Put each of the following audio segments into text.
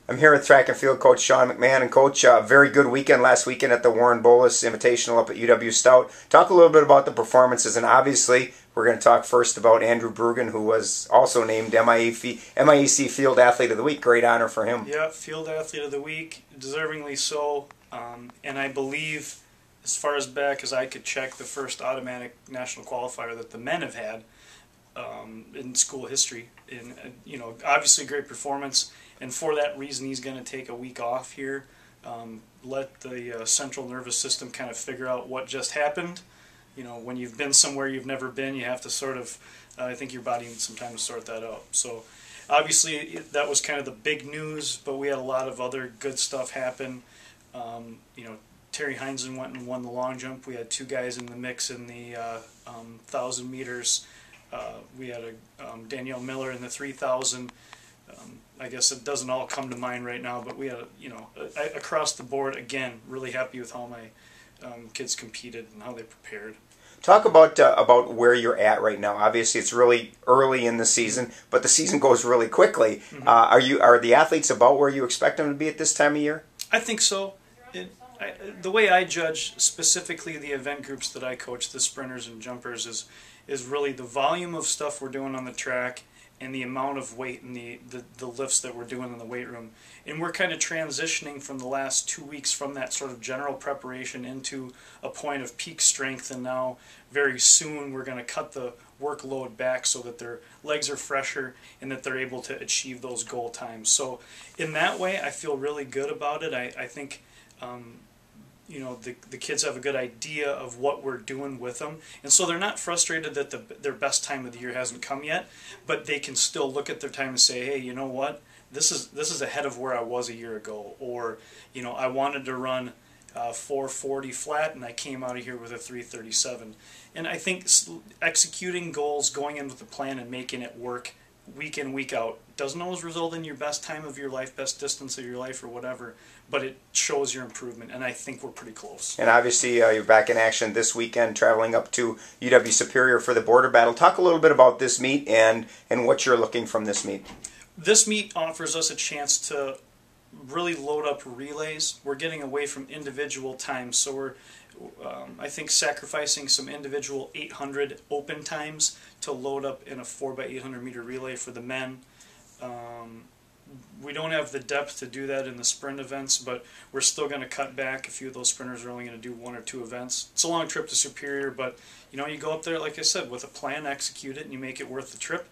I'm here with track and field coach Sean McMahon. And coach, very good weekend last weekend at the Warren Bolus Invitational up at UW Stout. Talk a little bit about the performances, and obviously we're going to talk first about Andrew Brugan, who was also named MIAC Field Athlete of the Week. Great honor for him. Yeah, Field Athlete of the Week, deservingly so. And I believe, as far as back as I could check, the first automatic national qualifier that the men have had in school history. And obviously great performance. And for that reason, he's going to take a week off here, let the central nervous system kind of figure out what just happened. You know, when you've been somewhere you've never been, you have to sort of, I think your body needs some time to sort that out. So obviously that was kind of the big news, but we had a lot of other good stuff happen. Terry Heinzen went and won the long jump. We had two guys in the mix in the 1,000 meters. We had Danielle Miller in the 3,000. I guess it doesn't all come to mind right now, but we had, across the board, again, really happy with how my kids competed and how they prepared. Talk about where you're at right now. Obviously, it's really early in the season, but the season goes really quickly. Mm-hmm. Are the athletes about where you expect them to be at this time of year? I think so. The way I judge specifically the event groups that I coach, the sprinters and jumpers, is really the volume of stuff we're doing on the track and the amount of weight and the lifts that we're doing in the weight room. And we're kind of transitioning from the last 2 weeks from that sort of general preparation into a point of peak strength, and now very soon we're going to cut the workload back so that their legs are fresher and that they're able to achieve those goal times. So in that way, I feel really good about it. I think the kids have a good idea of what we're doing with them, and so they're not frustrated that their best time of the year hasn't come yet, but they can still look at their time and say, hey, you know what, this is ahead of where I was a year ago, or I wanted to run 440 flat and I came out of here with a 337. And I think executing goals, going in with a plan and making it work week in, week out, doesn't always result in your best time of your life, best distance of your life, or whatever, but it shows your improvement, and I think we're pretty close. And obviously you're back in action this weekend, traveling up to UW Superior for the border battle. Talk a little bit about this meet and what you're looking from this meet. This meet offers us a chance to really load up relays. We're getting away from individual times, so we're I think sacrificing some individual 800 open times to load up in a 4x800 meter relay for the men. We don't have the depth to do that in the sprint events, but we're still going to cut back. A few of those sprinters are only going to do 1 or 2 events. It's a long trip to Superior, but you go up there, like I said, with a plan, execute it, and you make it worth the trip.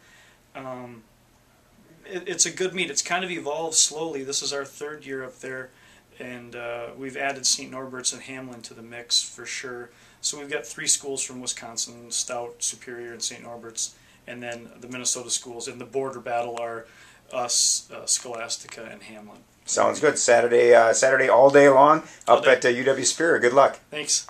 It's a good meet. It's kind of evolved slowly. This is our 3rd year up there, and we've added St. Norbert's and Hamlin to the mix for sure. So we've got 3 schools from Wisconsin: Stout, Superior, and St. Norbert's, and then the Minnesota schools. In the border battle are us, Scholastica, and Hamlin. Sounds good. Saturday all day long up at UW Superior. Good luck. Thanks.